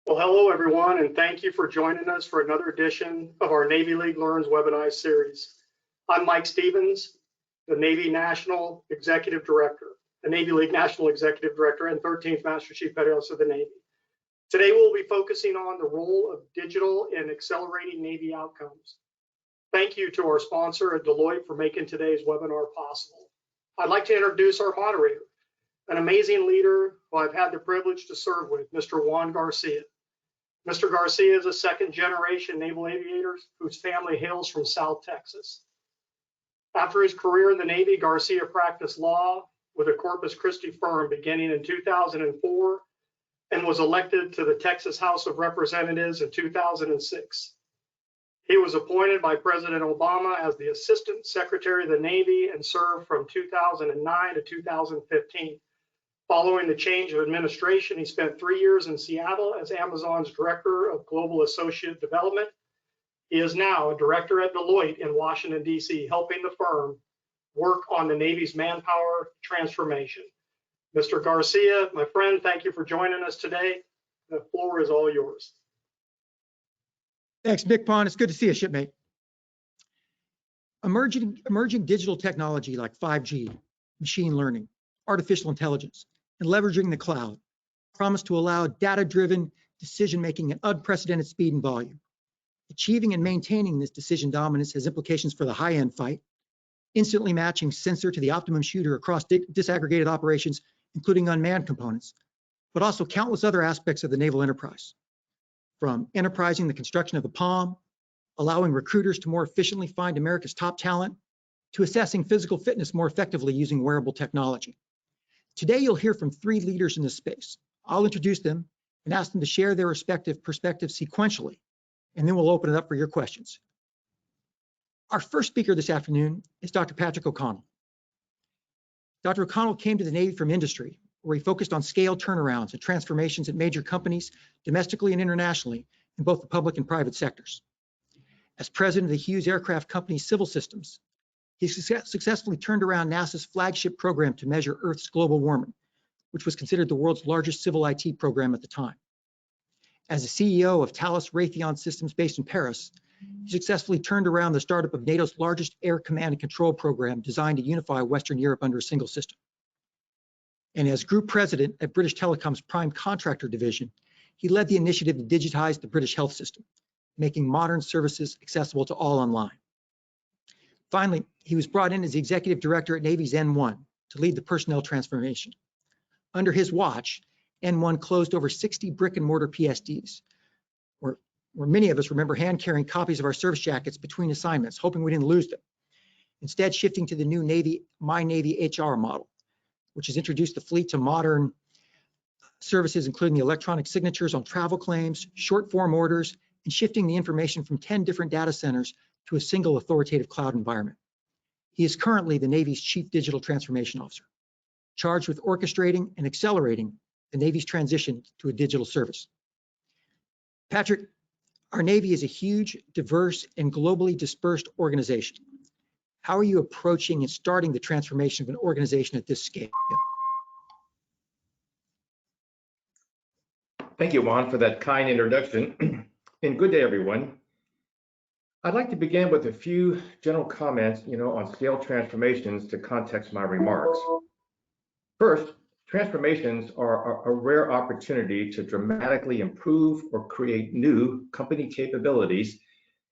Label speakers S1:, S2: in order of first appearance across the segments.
S1: Well, hello everyone, and thank you for joining us for another edition of our Navy League Learns webinar series. I'm Mike Stevens, the Navy National Executive Director, the Navy League National Executive Director and 13th Master Chief Petty Officer of the Navy. Today we'll be focusing on the role of digital in accelerating Navy outcomes. Thank you to our sponsor at Deloitte for making today's webinar possible. I'd like to introduce our moderator, an amazing leader who I've had the privilege to serve with, Mr. Juan Garcia. Mr. Garcia is a second-generation naval aviator whose family hails from South Texas. After his career in the Navy, Garcia practiced law with a Corpus Christi firm beginning in 2004 and was elected to the Texas House of Representatives in 2006. He was appointed by President Obama as the Assistant Secretary of the Navy and served from 2009 to 2015. Following the change of administration, he spent 3 years in Seattle as Amazon's Director of Global Associate Development. He is now a director at Deloitte in Washington, D.C., helping the firm work on the Navy's manpower transformation. Mr. Garcia, my friend, thank you for joining us today. The floor is all yours.
S2: Thanks, Nick Pond. It's good to see you, shipmate. Emerging digital technology like 5G, machine learning, artificial intelligence, and leveraging the cloud promise to allow data-driven decision-making at unprecedented speed and volume. Achieving and maintaining this decision dominance has implications for the high-end fight, instantly matching sensor to the optimum shooter across disaggregated operations, including unmanned components, but also countless other aspects of the naval enterprise, from enterprising the construction of the POM, allowing recruiters to more efficiently find America's top talent, to assessing physical fitness more effectively using wearable technology. Today, you'll hear from 3 leaders in this space. I'll introduce them and ask them to share their respective perspectives sequentially, and then we'll open it up for your questions. Our first speaker this afternoon is Dr. Patrick O'Connell. Dr. O'Connell came to the Navy from industry, where he focused on scale turnarounds and transformations at major companies, domestically and internationally, in both the public and private sectors. As president of the Hughes Aircraft Company's Civil Systems, he successfully turned around NASA's flagship program to measure Earth's global warming, which was considered the world's largest civil IT program at the time. As the CEO of Thales Raytheon Systems based in Paris, he successfully turned around the startup of NATO's largest air command and control program designed to unify Western Europe under a single system. And as group president at British Telecom's Prime Contractor Division, he led the initiative to digitize the British health system, making modern services accessible to all online. Finally, he was brought in as the executive director at Navy's N1 to lead the personnel transformation. Under his watch, N1 closed over 60 brick and mortar PSDs, where many of us remember hand-carrying copies of our service jackets between assignments, hoping we didn't lose them. Instead, shifting to the new Navy My Navy HR model, which has introduced the fleet to modern services, including the electronic signatures on travel claims, short form orders, and shifting the information from 10 different data centers to a single authoritative cloud environment. He is currently the Navy's Chief Digital Transformation Officer, charged with orchestrating and accelerating the Navy's transition to a digital service. Patrick, our Navy is a huge, diverse, and globally dispersed organization. How are you approaching and starting the transformation of an organization at this scale?
S3: Thank you, Juan, for that kind introduction. And good day, everyone. I'd like to begin with a few general comments, on scale transformations to context my remarks. First, transformations are a rare opportunity to dramatically improve or create new company capabilities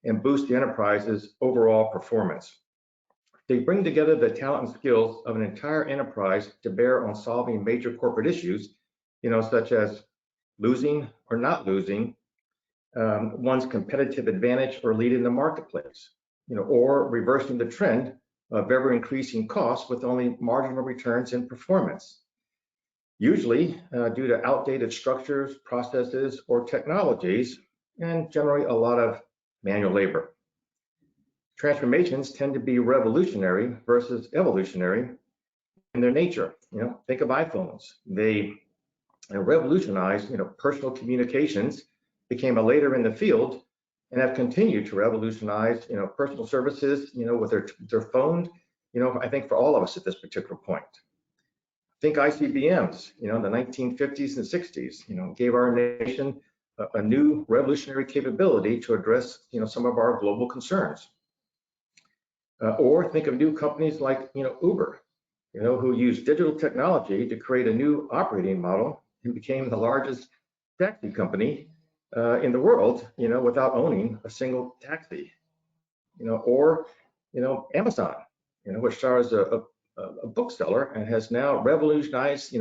S3: and boost the enterprise's overall performance. They bring together the talent and skills of an entire enterprise to bear on solving major corporate issues, such as losing or not losing one's competitive advantage or lead in the marketplace, or reversing the trend of ever increasing costs with only marginal returns in performance, usually due to outdated structures, processes, or technologies, and generally a lot of manual labor. Transformations tend to be revolutionary versus evolutionary in their nature. Think of iPhones. They revolutionized, personal communications, became a leader in the field, and have continued to revolutionize, personal services, with their phone, I think for all of us at this particular point. Think ICBMs, the 1950s and 60s, gave our nation a new revolutionary capability to address, some of our global concerns. Or think of new companies like, Uber, who use digital technology to create a new operating model and became the largest taxi company in the world, without owning a single taxi. Or Amazon, which started as a bookseller and has now revolutionized,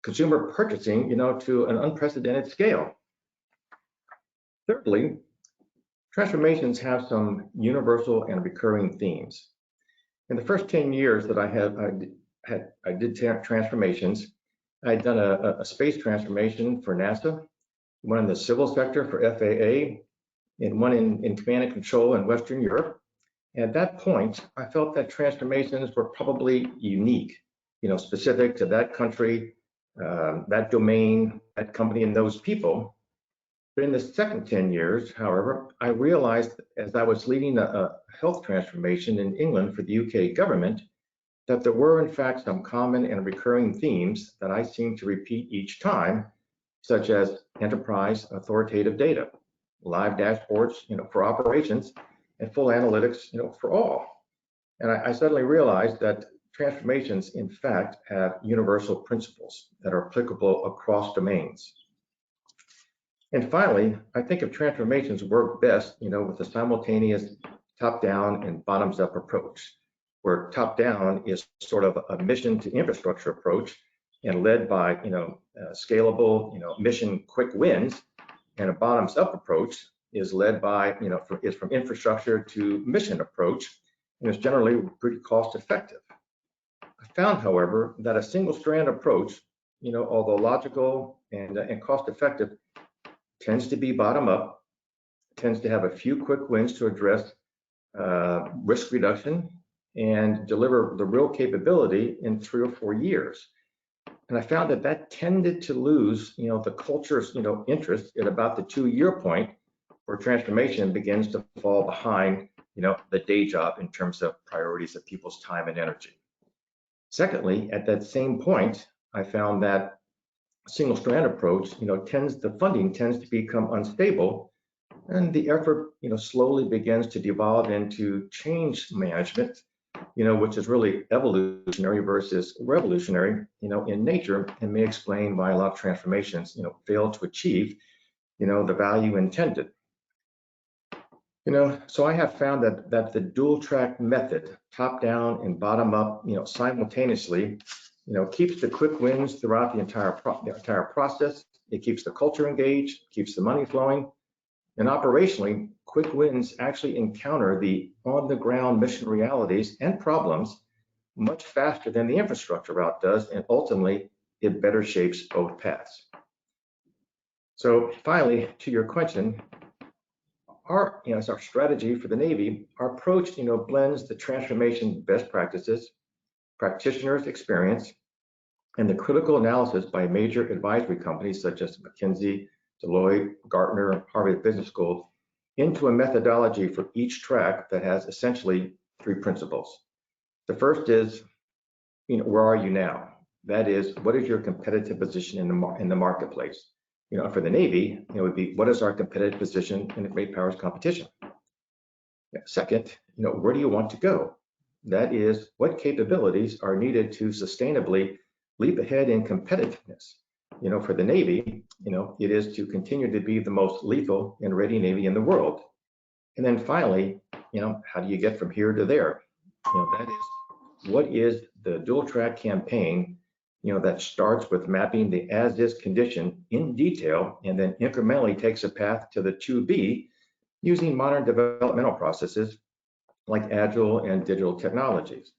S3: consumer purchasing, to an unprecedented scale. Thirdly, transformations have some universal and recurring themes. In the first 10 years that I did transformations, I had done a space transformation for NASA, one in the civil sector for FAA, and one in command and control in Western Europe. And at that point, I felt that transformations were probably unique, specific to that country, that domain, that company, and those people. But in the second 10 years, however, I realized as I was leading a health transformation in England for the UK government, that there were in fact some common and recurring themes that I seemed to repeat each time, such as enterprise authoritative data, live dashboards, for operations, and full analytics, for all. And I suddenly realized that transformations, in fact, have universal principles that are applicable across domains. And finally, I think of transformations work best, with a simultaneous top-down and bottoms-up approach, where top-down is sort of a mission to infrastructure approach and led by, scalable, mission quick wins, and a bottoms-up approach is led by, is from infrastructure to mission approach, and is generally pretty cost-effective. I found, however, that a single-strand approach, although logical and cost-effective, tends to be bottom-up, tends to have a few quick wins to address risk reduction and deliver the real capability in 3 or 4 years. And I found that tended to lose, the culture's, interest at about the 2-year point, where transformation begins to fall behind, the day job in terms of priorities of people's time and energy. Secondly, at that same point, I found that single strand approach, the funding tends to become unstable, and the effort, slowly begins to devolve into change management, which is really evolutionary versus revolutionary, in nature, and may explain why a lot of transformations, fail to achieve, the value intended. So I have found that the dual track method, top down and bottom up, simultaneously, keeps the quick wins throughout the entire process. It keeps the culture engaged, keeps the money flowing, and operationally, quick wins actually encounter the on-the-ground mission realities and problems much faster than the infrastructure route does, and ultimately, it better shapes both paths. So finally, to your question, as our strategy for the Navy, our approach, blends the transformation best practices, practitioners' experience, and the critical analysis by major advisory companies such as McKinsey, Deloitte, Gartner, Harvard Business School, into a methodology for each track that has essentially 3 principles. The first is, where are you now? That is, what is your competitive position in the marketplace? For the Navy, it would be, what is our competitive position in the great powers competition? Second, where do you want to go? That is, what capabilities are needed to sustainably leap ahead in competitiveness? For the Navy, it is to continue to be the most lethal and ready Navy in the world. And then finally, how do you get from here to there? That is, what is the dual track campaign, that starts with mapping the as-is condition in detail and then incrementally takes a path to the 2B using modern developmental processes like agile and digital technologies.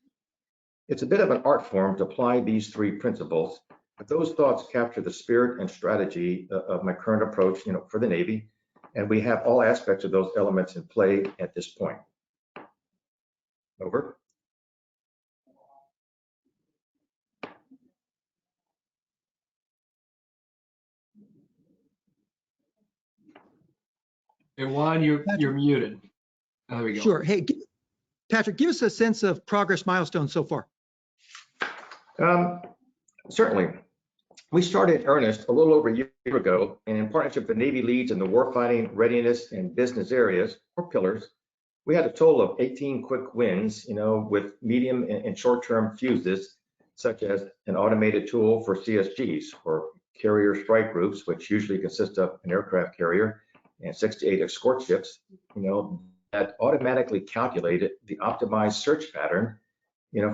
S3: It's a bit of an art form to apply these 3 principles, but those thoughts capture the spirit and strategy of my current approach, for the Navy, and we have all aspects of those elements in play at this point. Over.
S4: Hey, Juan, you're muted. There we go.
S2: Sure. Hey, Patrick, give us a sense of progress milestones so far.
S3: Certainly. We started in earnest a little over a year ago, and in partnership with the Navy leads in the warfighting, readiness, and business areas, or pillars, we had a total of 18 quick wins, with medium and short-term fuses, such as an automated tool for CSGs, or carrier strike groups, which usually consist of an aircraft carrier and 6 to 8 escort ships, that automatically calculated the optimized search pattern,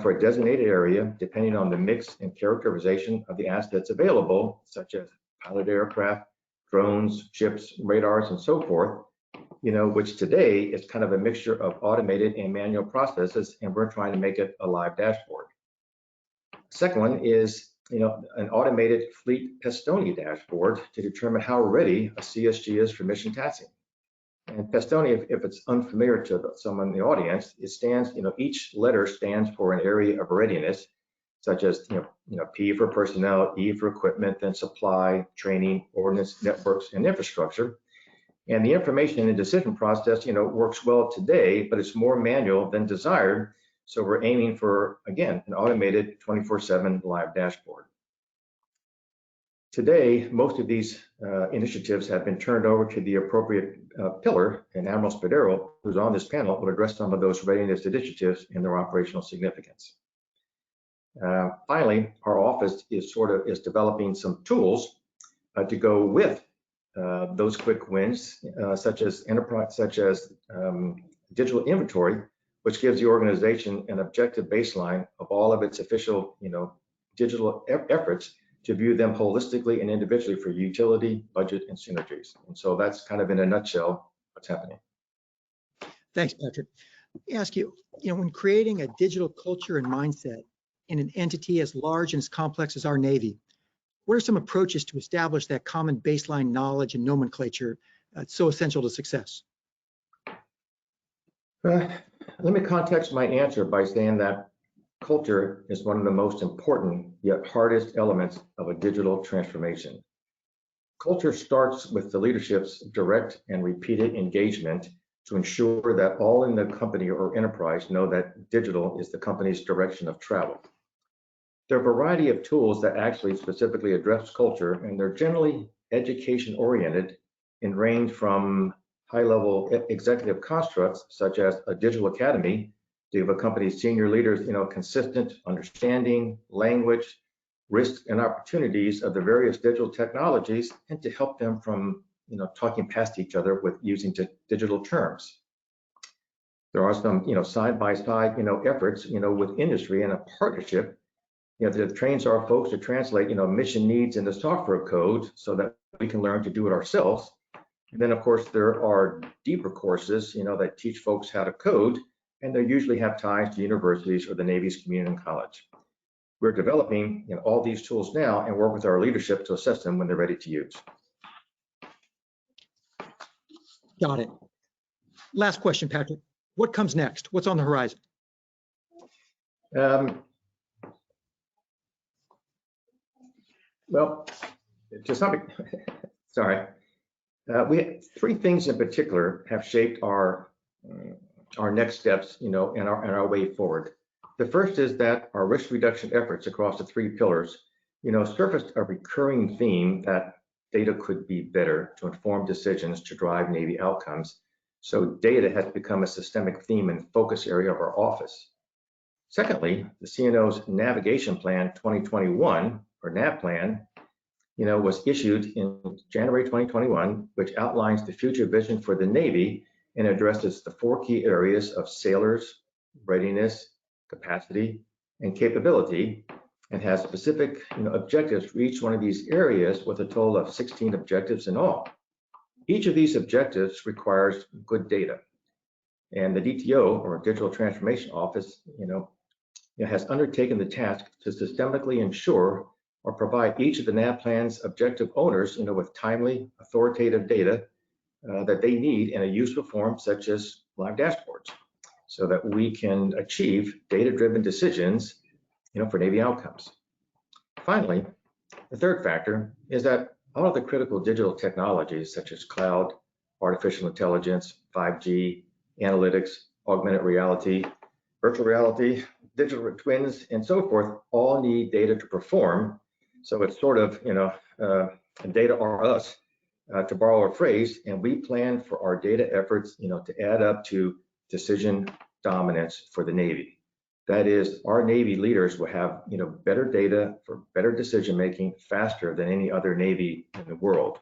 S3: for a designated area, depending on the mix and characterization of the assets available, such as piloted aircraft, drones, ships, radars, and so forth, which today is kind of a mixture of automated and manual processes, and we're trying to make it a live dashboard. Second one is, an automated fleet Pestoni dashboard to determine how ready a CSG is for mission tasking. And Pestoni, if it's unfamiliar to someone in the audience, it stands, each letter stands for an area of readiness, such as, P for personnel, E for equipment, then supply, training, ordnance, networks, and infrastructure. And the information and decision process, works well today, but it's more manual than desired. So we're aiming for, again, an automated 24/7 live dashboard. Today, most of these initiatives have been turned over to the appropriate pillar, and Admiral Spadero, who's on this panel, will address some of those readiness initiatives and their operational significance. Finally, our office is developing some tools to go with those quick wins, such as digital inventory, which gives the organization an objective baseline of all of its official, digital efforts to view them holistically and individually for utility, budget, and synergies. And so that's kind of in a nutshell what's happening.
S2: Thanks, Patrick. Let me ask you, when creating a digital culture and mindset in an entity as large and as complex as our Navy, what are some approaches to establish that common baseline knowledge and nomenclature that's so essential to success?
S3: Let me context my answer by saying that culture is one of the most important yet hardest elements of a digital transformation. Culture starts with the leadership's direct and repeated engagement to ensure that all in the company or enterprise know that digital is the company's direction of travel. There are a variety of tools that actually specifically address culture, and they're generally education oriented and range from high-level executive constructs such as a digital academy to give a company's senior leaders, consistent understanding, language, risks, and opportunities of the various digital technologies, and to help them from, talking past each other with using digital terms. There are some, side-by-side, efforts, with industry and a partnership, that trains our folks to translate, mission needs into software code so that we can learn to do it ourselves. And then, of course, there are deeper courses, that teach folks how to code, and they usually have ties to universities or the Navy's community college. We're developing all these tools now and work with our leadership to assess them when they're ready to use.
S2: Got it. Last question, Patrick. What comes next? What's on the horizon?
S3: Well, to some sorry. We three things in particular have shaped our next steps, and our way forward. The first is that our risk reduction efforts across the three pillars, surfaced a recurring theme that data could be better to inform decisions to drive Navy outcomes. So data has become a systemic theme and focus area of our office. Secondly, the CNO's Navigation Plan 2021, or NAV Plan, was issued in January 2021, which outlines the future vision for the Navy and addresses the four key areas of sailors, readiness, capacity, and capability, and has specific objectives for each one of these areas with a total of 16 objectives in all. Each of these objectives requires good data. And the DTO, or Digital Transformation Office, has undertaken the task to systemically ensure or provide each of the NAV plan's objective owners, with timely, authoritative data that they need in a useful form, such as live dashboards, so that we can achieve data-driven decisions, for Navy outcomes. Finally, the third factor is that all of the critical digital technologies, such as cloud, artificial intelligence, 5G, analytics, augmented reality, virtual reality, digital twins, and so forth, all need data to perform. So it's sort of, data are us, to borrow a phrase, and we plan for our data efforts, to add up to decision dominance for the Navy. That is, our Navy leaders will have, better data for better decision making faster than any other Navy in the world.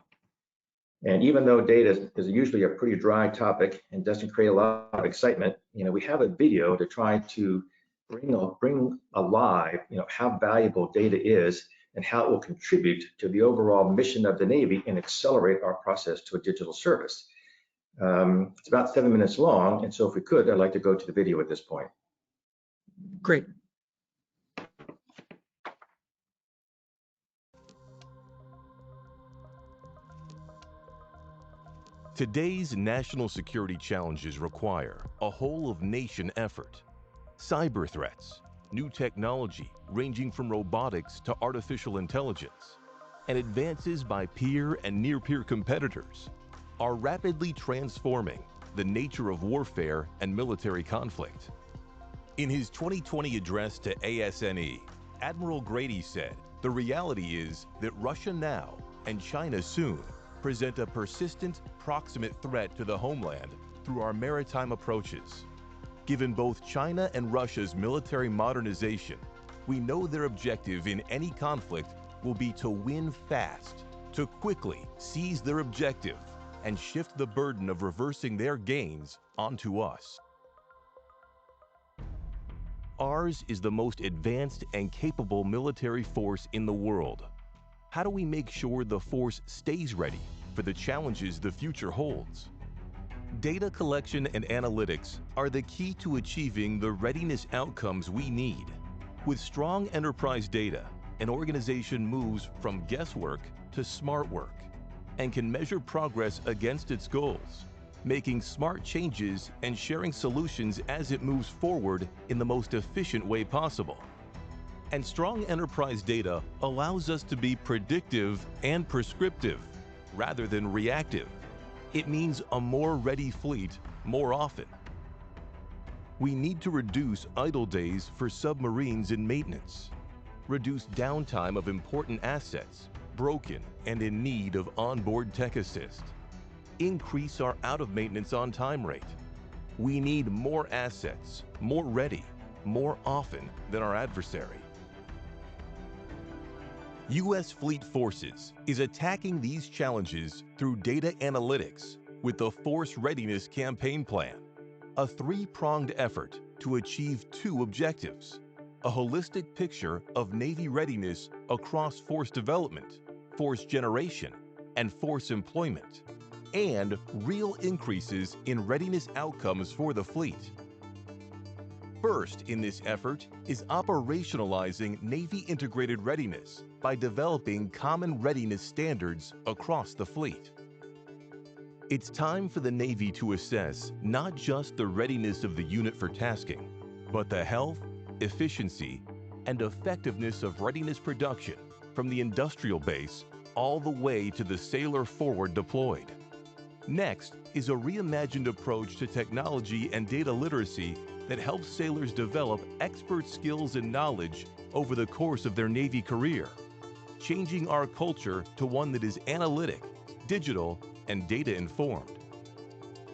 S3: And even though data is usually a pretty dry topic and doesn't create a lot of excitement, we have a video to try to bring alive, how valuable data is and how it will contribute to the overall mission of the Navy and accelerate our process to a digital service. It's about 7 minutes long, and so if we could, I'd like to go to the video at this point.
S2: Great.
S5: Today's national security challenges require a whole-of-nation effort. Cyber threats, new technology ranging from robotics to artificial intelligence, and advances by peer and near-peer competitors are rapidly transforming the nature of warfare and military conflict. In his 2020 address to ASNE, Admiral Grady said, "The reality is that Russia now and China soon present a persistent, proximate threat to the homeland through our maritime approaches. Given both China and Russia's military modernization, we know their objective in any conflict will be to win fast, to quickly seize their objective and shift the burden of reversing their gains onto us. Ours is the most advanced and capable military force in the world. How do we make sure the force stays ready for the challenges the future holds? Data collection and analytics are the key to achieving the readiness outcomes we need. With strong enterprise data, an organization moves from guesswork to smart work and can measure progress against its goals, making smart changes and sharing solutions as it moves forward in the most efficient way possible. And strong enterprise data allows us to be predictive and prescriptive rather than reactive. It means a more ready fleet more often. We need to reduce idle days for submarines in maintenance, reduce downtime of important assets, broken and in need of onboard tech assist, increase our out-of-maintenance on-time rate. We need more assets, more ready, more often than our adversary. U.S. Fleet Forces is attacking these challenges through data analytics with the Force Readiness Campaign Plan, a three-pronged effort to achieve two objectives: a holistic picture of Navy readiness across force development, force generation, and force employment, and real increases in readiness outcomes for the fleet. First in this effort is operationalizing Navy integrated readiness by developing common readiness standards across the fleet. It's time for the Navy to assess not just the readiness of the unit for tasking, but the health, efficiency, and effectiveness of readiness production from the industrial base all the way to the sailor forward deployed. Next is a reimagined approach to technology and data literacy that helps sailors develop expert skills and knowledge over the course of their Navy career, changing our culture to one that is analytic, digital, and data-informed.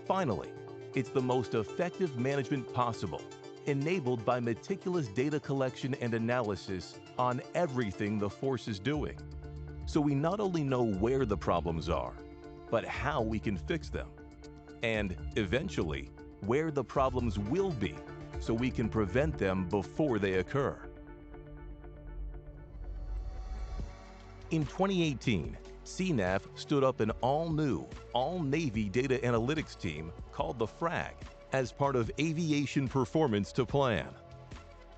S5: Finally, it's the most effective management possible, enabled by meticulous data collection and analysis on everything the force is doing. So we not only know where the problems are, but how we can fix them, and eventually, where the problems will be so we can prevent them before they occur. In 2018, CNAF stood up an all-new, all-Navy data analytics team called the FRAG as part of Aviation Performance to Plan.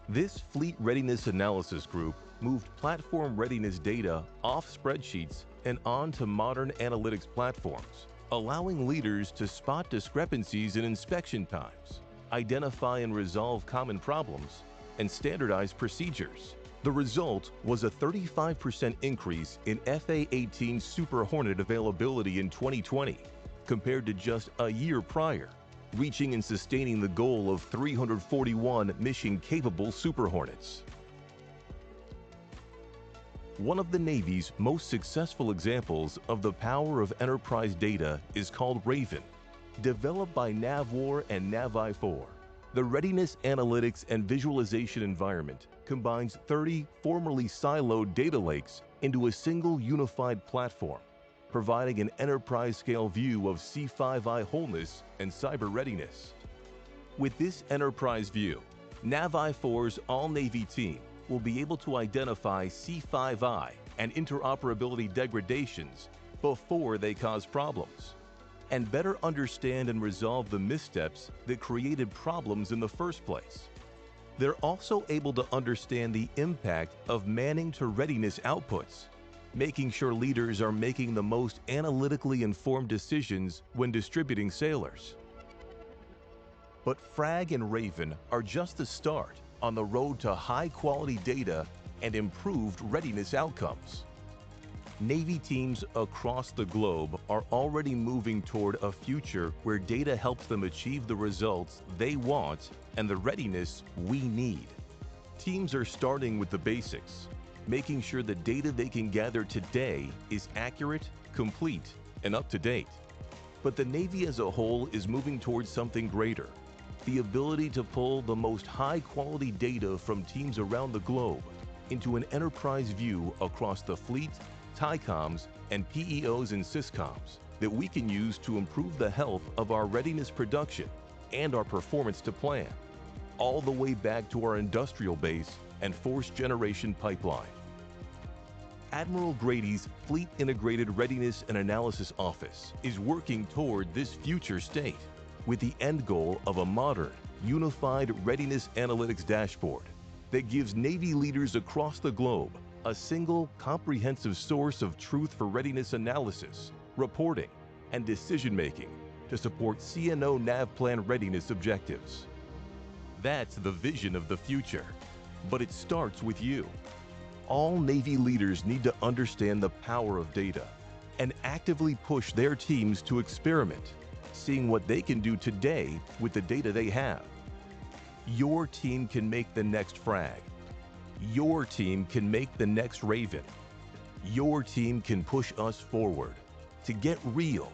S5: This Fleet Readiness Analysis Group moved platform readiness data off spreadsheets and onto modern analytics platforms, allowing leaders to spot discrepancies in inspection times, identify and resolve common problems, and standardize procedures. The result was a 35% increase in FA-18 Super Hornet availability in 2020 compared to just a year prior, reaching and sustaining the goal of 341 mission-capable Super Hornets. One of the Navy's most successful examples of the power of enterprise data is called Raven. Developed by NavWar and NavI4, the Readiness Analytics and Visualization environment combines 30 formerly siloed data lakes into a single unified platform, providing an enterprise-scale view of C5I wholeness and cyber readiness. With this enterprise view, NavI4's all-Navy team will be able to identify C5I and interoperability degradations before they cause problems, and better understand and resolve the missteps that created problems in the first place. They're also able to understand the impact of manning to readiness outputs, making sure leaders are making the most analytically informed decisions when distributing sailors. But Frag and Raven are just the start on the road to high-quality data and improved readiness outcomes. Navy teams across the globe are already moving toward a future where data helps them achieve the results they want and the readiness we need. Teams are starting with the basics, making sure the data they can gather today is accurate, complete, and up to date. But the Navy as a whole is moving towards something greater: the ability to pull the most high-quality data from teams around the globe into an enterprise view across the fleet, TICOMs, and PEOs and SysComs that we can use to improve the health of our readiness production and our performance to plan, all the way back to our industrial base and force generation pipeline. Admiral Grady's Fleet Integrated Readiness and Analysis Office is working toward this future state with the end goal of a modern, unified readiness analytics dashboard that gives Navy leaders across the globe a single, comprehensive source of truth for readiness analysis, reporting, and decision-making to support CNO NavPlan readiness objectives. That's the vision of the future, but it starts with you. All Navy leaders need to understand the power of data and actively push their teams to experiment, seeing what they can do today with the data they have. Your team can make the next Frag. Your team can make the next Raven. Your team can push us forward to get real,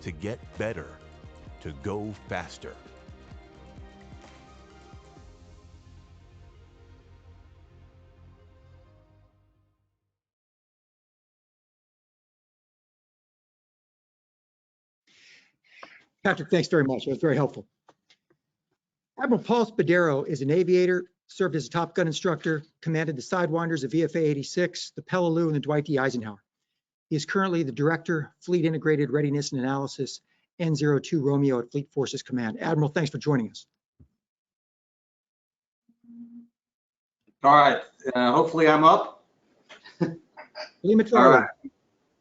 S5: to get better, to go faster.
S2: Patrick, thanks very much. That was very helpful. Admiral Paul Spadero is an aviator, served as a Top Gun instructor, commanded the Sidewinders of VFA 86, the Peleliu, and the Dwight D. Eisenhower. He is currently the Director, Fleet Integrated Readiness and Analysis, N02 Romeo at Fleet Forces Command. Admiral, thanks for joining us.
S6: All right, hopefully I'm up.
S2: All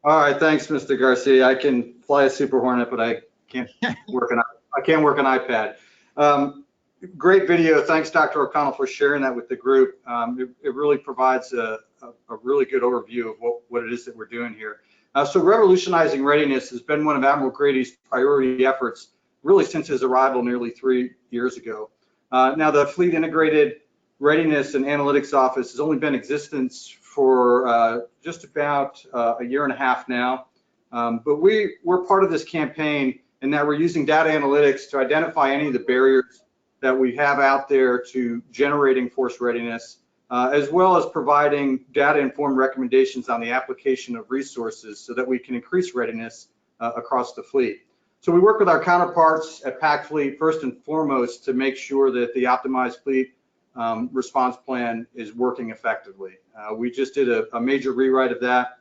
S6: right, thanks, Mr. Garcia. I can fly a Super Hornet, but I can't work an iPad. Great video. Thanks, Dr. O'Connell, for sharing that with the group. It really provides a really good overview of what it is that we're doing here. So revolutionizing readiness has been one of Admiral Grady's priority efforts really since his arrival nearly 3 years ago. Now, the Fleet Integrated Readiness and Analytics Office has only been in existence for just about a year and a half now. But we're part of this campaign in that we're using data analytics to identify any of the barriers that we have out there to generating force readiness, as well as providing data-informed recommendations on the application of resources so that we can increase readiness across the fleet. So we work with our counterparts at PAC Fleet first and foremost to make sure that the optimized fleet response plan is working effectively. We just did a major rewrite of that,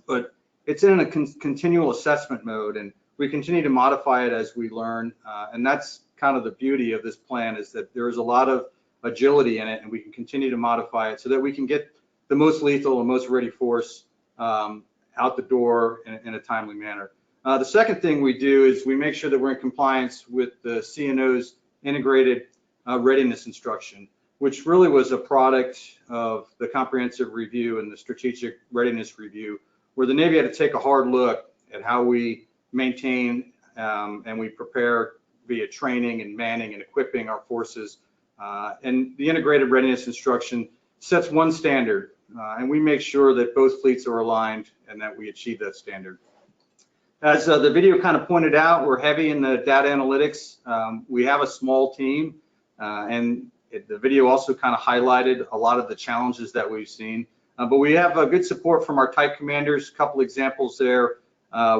S6: but it's in a continual assessment mode, and we continue to modify it as we learn. And that's kind of the beauty of this plan, is that there is a lot of agility in it, and we can continue to modify it so that we can get the most lethal and most ready force out the door in a timely manner. The second thing we do is we make sure that we're in compliance with the CNO's integrated readiness instruction, which really was a product of the comprehensive review and the strategic readiness review, where the Navy had to take a hard look at how we maintain and we prepare via training and manning and equipping our forces. And the integrated readiness instruction sets one standard and we make sure that both fleets are aligned and that we achieve that standard. As the video kind of pointed out, we're heavy in the data analytics. We have a small team, and the video also kind of highlighted a lot of the challenges that we've seen. But we have good support from our type commanders. A couple examples there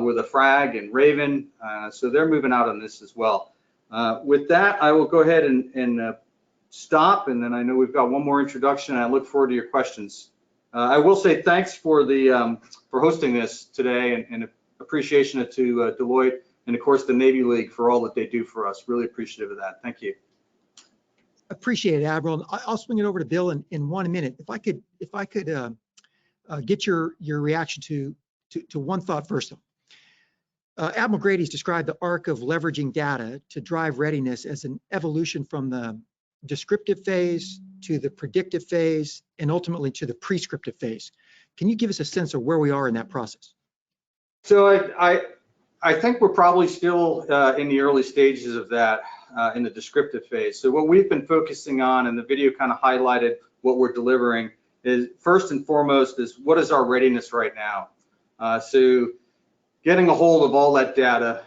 S6: with a Frag and Raven, so they're moving out on this as well. With that, I will go ahead and stop, and then I know we've got one more introduction, and I look forward to your questions. I will say thanks for hosting this today, and appreciation to Deloitte and of course the Navy League for all that they do for us. Really appreciative of that. Thank you.
S2: Appreciate it, Admiral. I'll swing it over to Bill in 1 minute. If I could get your reaction to one thought first. Admiral Grady's described the arc of leveraging data to drive readiness as an evolution from the descriptive phase to the predictive phase and ultimately to the prescriptive phase. Can you give us a sense of where we are in that process?
S6: So I think we're probably still in the early stages of that in the descriptive phase. So what we've been focusing on, and the video kind of highlighted what we're delivering, is first and foremost is what is our readiness right now? So getting a hold of all that data,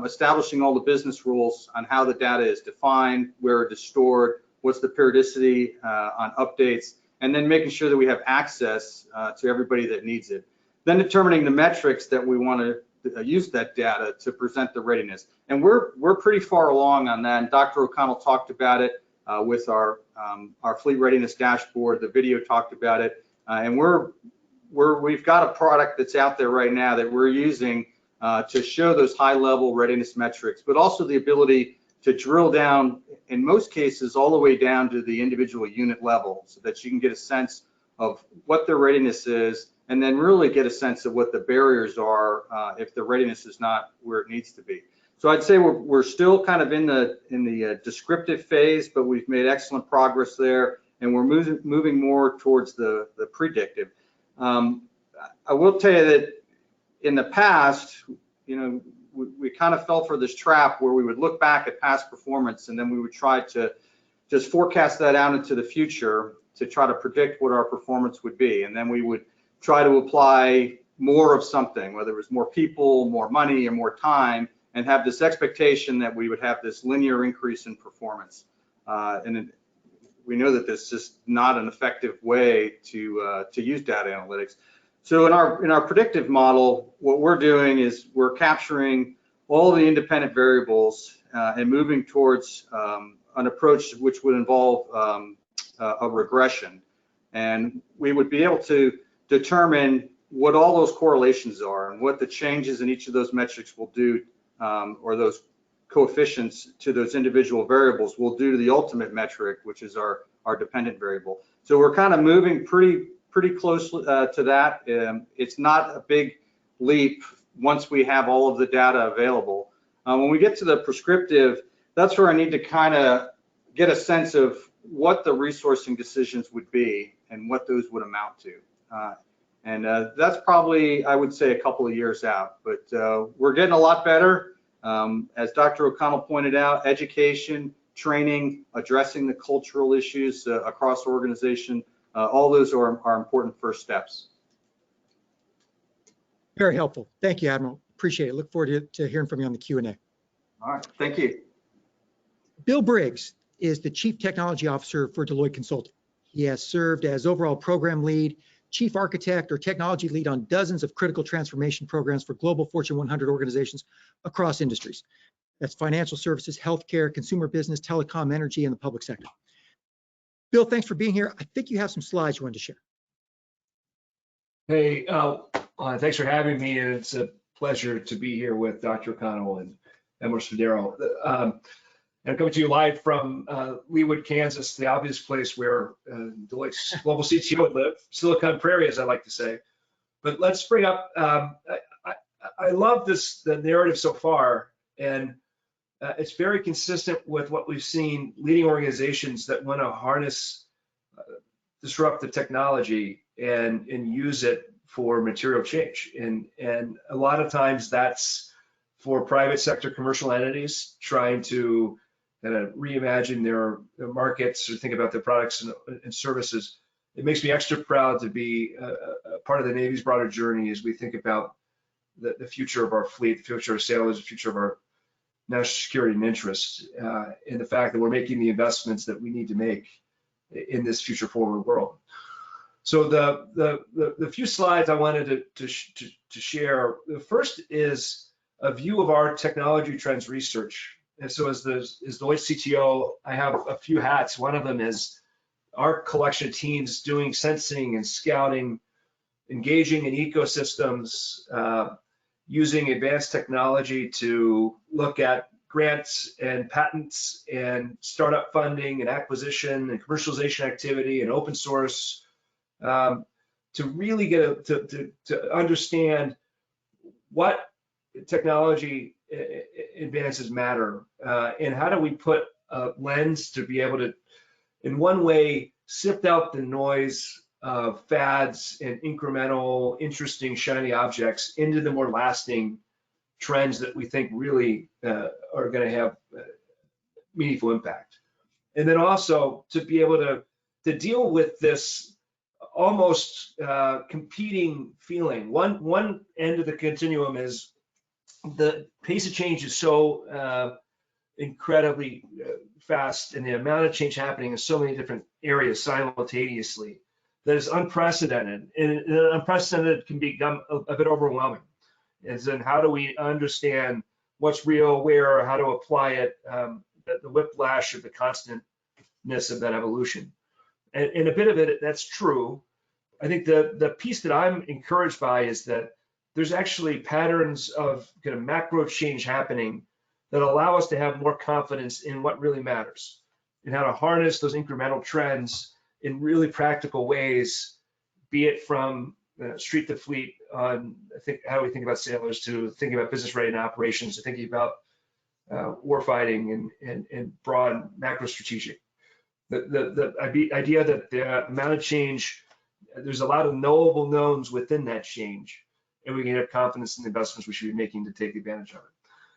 S6: establishing all the business rules on how the data is defined, where it is stored, what's the periodicity on updates, and then making sure that we have access to everybody that needs it. Then determining the metrics that we want to use that data to present the readiness. And we're pretty far along on that. And Dr. O'Connell talked about it with our fleet readiness dashboard. The video talked about it. And we've got a product that's out there right now that we're using to show those high-level readiness metrics, but also the ability to drill down, in most cases, all the way down to the individual unit level so that you can get a sense of what their readiness is, and then really get a sense of what the barriers are if the readiness is not where it needs to be. So I'd say we're still kind of in the descriptive phase, but we've made excellent progress there, and we're moving more towards the predictive. I will tell you that in the past, we kind of fell for this trap where we would look back at past performance and then we would try to just forecast that out into the future to try to predict what our performance would be. And then we would try to apply more of something, whether it was more people, more money, or more time, and have this expectation that we would have this linear increase in performance. We know that this is just not an effective way to use data analytics. So in our predictive model, what we're doing is we're capturing all the independent variables and moving towards an approach which would involve a regression. And we would be able to determine what all those correlations are and what the changes in each of those metrics will do, or those coefficients to those individual variables will do to the ultimate metric, which is our dependent variable. So we're kind of moving pretty close to that. It's not a big leap once we have all of the data available. When we get to the prescriptive, that's where I need to kind of get a sense of what the resourcing decisions would be and what those would amount to. And that's probably, I would say, a couple of years out, but we're getting a lot better. As Dr. O'Connell pointed out, education, training, addressing the cultural issues across the organization, all those are important first steps.
S2: Very helpful. Thank you, Admiral. Appreciate it. Look forward to hearing from you on the Q&A.
S6: All right, thank you.
S2: Bill Briggs is the Chief Technology Officer for Deloitte Consulting. He has served as overall program lead, chief architect, or technology lead on dozens of critical transformation programs for global Fortune 100 organizations across industries. That's financial services, healthcare, consumer business, telecom, energy, and the public sector. Bill, thanks for being here. I think you have some slides you wanted to share.
S4: Hey, thanks for having me, and it's a pleasure to be here with Dr. O'Connell and Admiral Spadero. I'm coming to you live from Leawood, Kansas, the obvious place where Deloitte's global CTO would live, Silicon Prairie, as I like to say. But let's bring up, I love the narrative so far, and it's very consistent with what we've seen leading organizations that want to harness disruptive technology and use it for material change. And a lot of times that's for private sector commercial entities trying to kind of reimagine their markets or think about their products and services. it makes me extra proud to be a part of the Navy's broader journey as we think about the future of our fleet, the future of sailors, the future of our national security and interests, and the fact that we're making the investments that we need to make in this future forward world. So the few slides I wanted to share, the first is a view of our technology trends research. And so as the Deloitte CTO, I have a few hats. One of them is our collection of teams doing sensing and scouting, engaging in ecosystems, using advanced technology to look at grants and patents and startup funding and acquisition and commercialization activity and open source, to really get to understand what technology advances matter, and how do we put a lens to be able to, in one way, sift out the noise of fads and incremental, interesting, shiny objects into the more lasting trends that we think really are going to have meaningful impact. And then also to be able to deal with this almost competing feeling. One end of the continuum is the pace of change is so incredibly fast, and the amount of change happening in so many different areas simultaneously that is unprecedented, and unprecedented can become a bit overwhelming. As in, how do we understand what's real, where, how to apply it, the whiplash of the constantness of that evolution. And a bit of it, that's true. I think the piece that I'm encouraged by is that there's actually patterns of kind of macro change happening that allow us to have more confidence in what really matters and how to harness those incremental trends in really practical ways, be it from street to fleet on, I think, how we think about sailors, to thinking about business ready and operations, to thinking about warfighting and broad macro strategic. The idea that the amount of change, there's a lot of knowable knowns within that change, and we can have confidence in the investments we should be making to take advantage of it.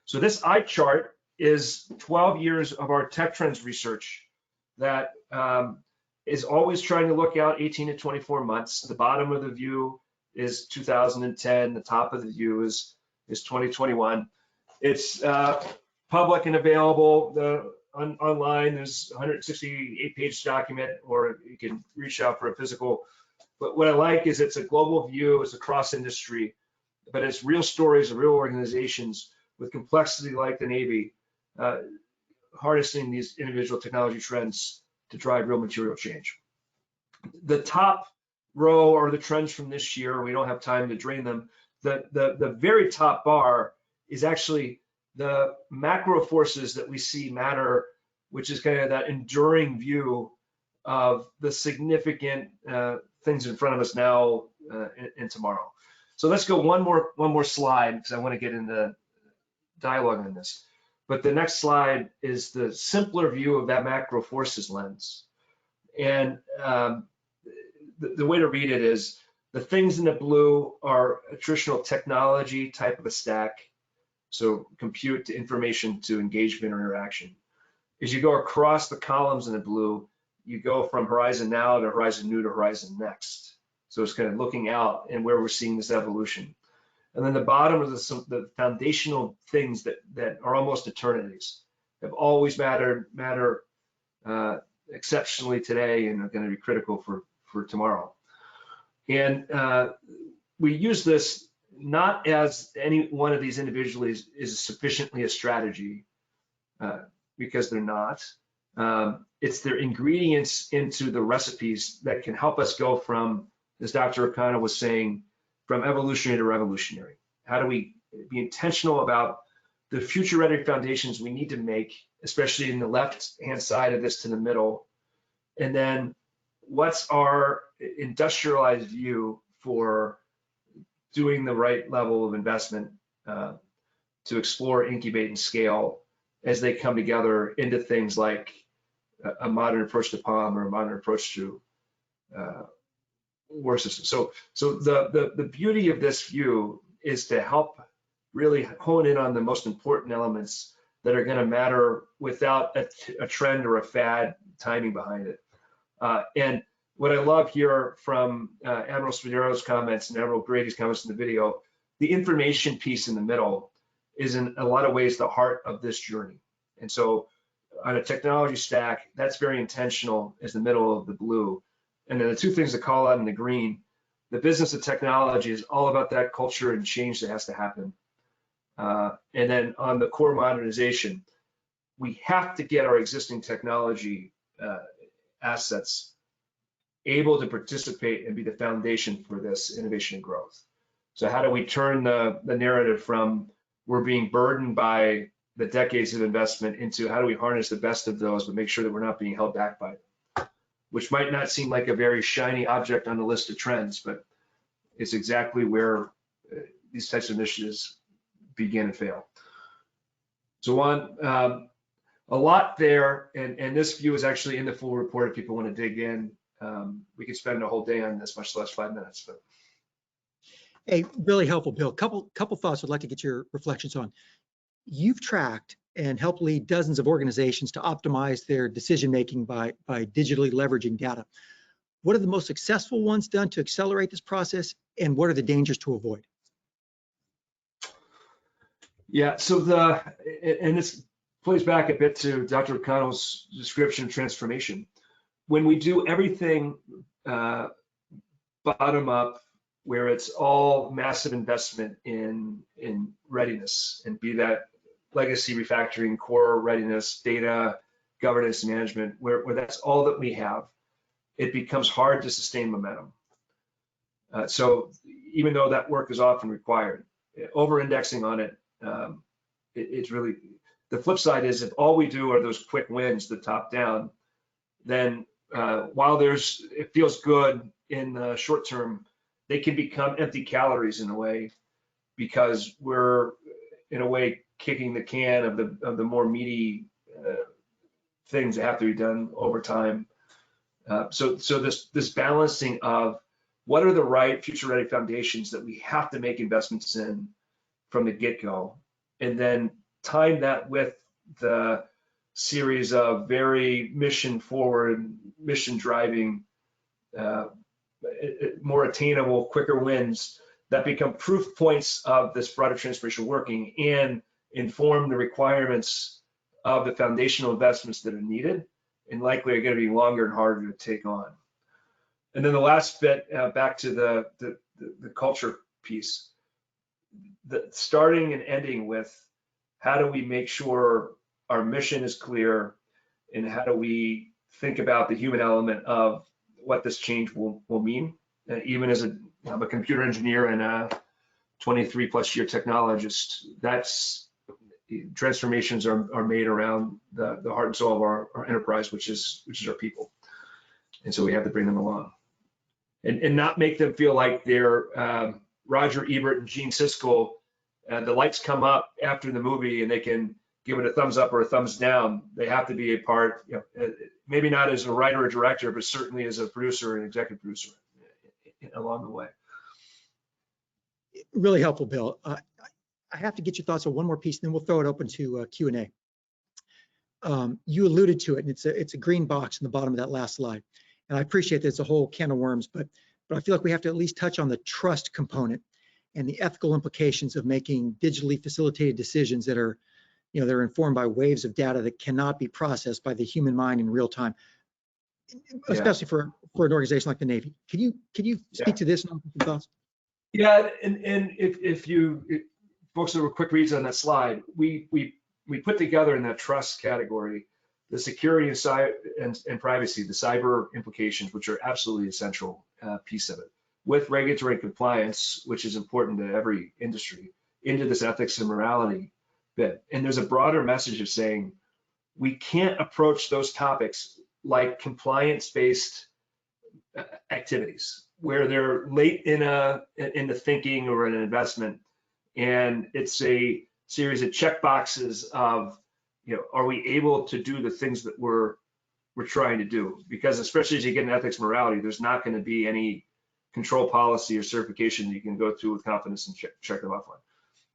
S4: So this eye chart is 12 years of our tech trends research that is always trying to look out 18 to 24 months. The bottom of the view is 2010. The top of the view is 2021. It's public and available online. There's a 168-page document, or you can reach out for a physical. But what I like is it's a global view, it's across industry, but it's real stories of real organizations with complexity like the Navy, harnessing these individual technology trends to drive real material change. The top row are the trends from this year. We don't have time to drain them. The very top bar is actually the macro forces that we see matter, which is kind of that enduring view of the significant things in front of us now and tomorrow. So let's go one more slide, because I want to get into dialogue on this. But the next slide is the simpler view of that macro forces lens. And the way to read it is the things in the blue are a traditional technology type of a stack. So compute to information to engagement or interaction. As you go across the columns in the blue, you go from horizon now to horizon new to horizon next. So it's kind of looking out and where we're seeing this evolution. And then the bottom is the foundational things that are almost eternities, have always matter exceptionally today, and are going to be critical for tomorrow. And we use this not as any one of these individually is sufficiently a strategy, because they're not. It's their ingredients into the recipes that can help us go from, as Dr. O'Connell was saying, from evolutionary to revolutionary. How do we be intentional about the future ready foundations we need to make, especially in the left-hand side of this to the middle? And then what's our industrialized view for doing the right level of investment to explore, incubate, and scale as they come together into things like a modern approach to POM or a modern approach to war systems. So the beauty of this view is to help really hone in on the most important elements that are going to matter without a trend or a fad timing behind it. And what I love here from Admiral Spadero's comments and Admiral Grady's comments in the video, the information piece in the middle is in a lot of ways the heart of this journey. And so on a technology stack, that's very intentional as the middle of the blue. And then the two things to call out in the green, the business of technology is all about that culture and change that has to happen. And then on the core modernization, we have to get our existing technology assets able to participate and be the foundation for this innovation and growth. So how do we turn the narrative from we're being burdened by the decades of investment into how do we harness the best of those, but make sure that we're not being held back by them, which might not seem like a very shiny object on the list of trends, but it's exactly where these types of initiatives begin and fail. So on, a lot there, and this view is actually in the full report if people want to dig in. We could spend a whole day on this, much less 5 minutes. But
S2: Hey, really helpful, Bill. Couple thoughts I'd like to get your reflections on. You've tracked and helped lead dozens of organizations to optimize their decision-making by digitally leveraging data. What are the most successful ones done to accelerate this process, and what are the dangers to avoid?
S4: Yeah, so and this plays back a bit to Dr. O'Connell's description of transformation. When we do everything bottom up, where it's all massive investment in readiness, and be that legacy refactoring, core readiness, data, governance, management, where that's all that we have, it becomes hard to sustain momentum. So even though that work is often required, over-indexing on it, it's really, the flip side is if all we do are those quick wins, the top down, then while it feels good in the short term, they can become empty calories in a way, because we're in a way kicking the can of the more meaty things that have to be done over time. So this balancing of what are the right future ready foundations that we have to make investments in from the get-go, and then time that with the series of very mission forward, mission driving, more attainable, quicker wins that become proof points of this broader transformation working and inform the requirements of the foundational investments that are needed and likely are going to be longer and harder to take on. And then the last bit, back to the culture piece, the starting and ending with how do we make sure our mission is clear, and how do we think about the human element of what this change will mean. Even as I'm a computer engineer and a 23+ year technologist, that's transformations are made around the heart and soul of our enterprise, which is our people. And so we have to bring them along and not make them feel like they're Roger Ebert and Gene Siskel. The lights come up after the movie and they can give it a thumbs up or a thumbs down. They have to be a part, maybe not as a writer or director, but certainly as a producer and executive producer along the way.
S2: Really helpful, Bill. I have to get your thoughts on one more piece, and then we'll throw it open to Q&A. You alluded to it, and it's a green box in the bottom of that last slide. And I appreciate that it's a whole can of worms, but I feel like we have to at least touch on the trust component and the ethical implications of making digitally facilitated decisions that are, they're informed by waves of data that cannot be processed by the human mind in real time, especially for an organization like the Navy. Can you speak to this and offer some thoughts?
S4: Yeah, and if folks that were quick reads on that slide, we put together in that trust category the security and privacy, the cyber implications, which are absolutely essential piece of it, with regulatory compliance, which is important to every industry, into this ethics and morality bit. And there's a broader message of saying we can't approach those topics like compliance-based activities where they're late in the thinking or an investment, and it's a series of check boxes of, are we able to do the things that we're trying to do? Because especially as you get in ethics morality, there's not going to be any control policy or certification that you can go through with confidence and check them off on.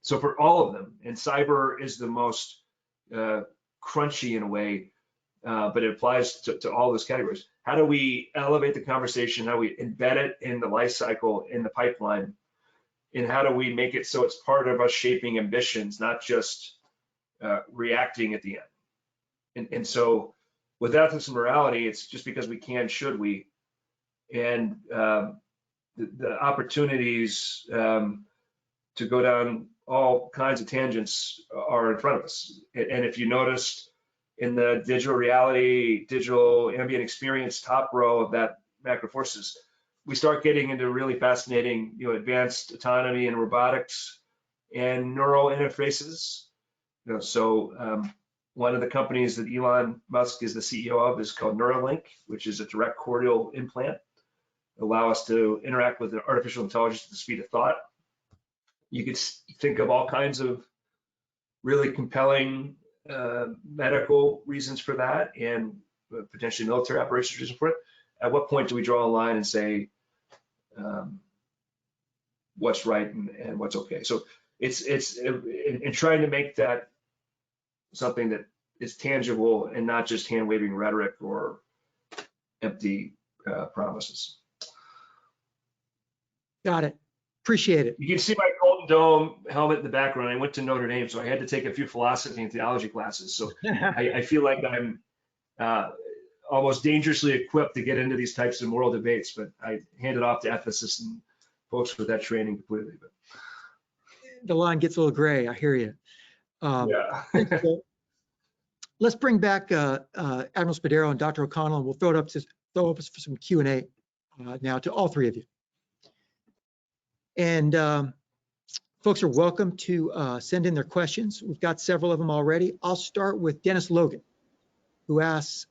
S4: So for all of them, and cyber is the most crunchy in a way, but it applies to all those categories. How do we elevate the conversation? How do we embed it in the life cycle, in the pipeline? And how do we make it so it's part of us shaping ambitions, not just reacting at the end? And so with ethics and morality, it's just because we can, should we? And the opportunities to go down all kinds of tangents are in front of us. And if you noticed in the digital reality, digital ambient experience top row of that macro forces, we start getting into really fascinating, advanced autonomy and robotics and neural interfaces. So one of the companies that Elon Musk is the CEO of is called Neurolink, which is a direct cortical implant, allow us to interact with artificial intelligence at the speed of thought. You could think of all kinds of really compelling medical reasons for that, and potentially military operations reasons for it. At what point do we draw a line and say what's right and what's okay? So it's in trying to make that something that is tangible and not just hand-waving rhetoric or empty promises.
S2: Got it. Appreciate it.
S4: You can see my Golden Dome helmet in the background. I went to Notre Dame, so I had to take a few philosophy and theology classes. So I feel like I'm almost dangerously equipped to get into these types of moral debates, but I hand it off to ethicists and folks with that training completely. But
S2: the line gets a little gray. I hear you.
S4: Yeah.
S2: So let's bring back Admiral Spadaro and Dr. O'Connell, and we'll throw up for some Q&A now to all three of you. And folks are welcome to send in their questions. We've got several of them already. I'll start with Dennis Logan, who asks,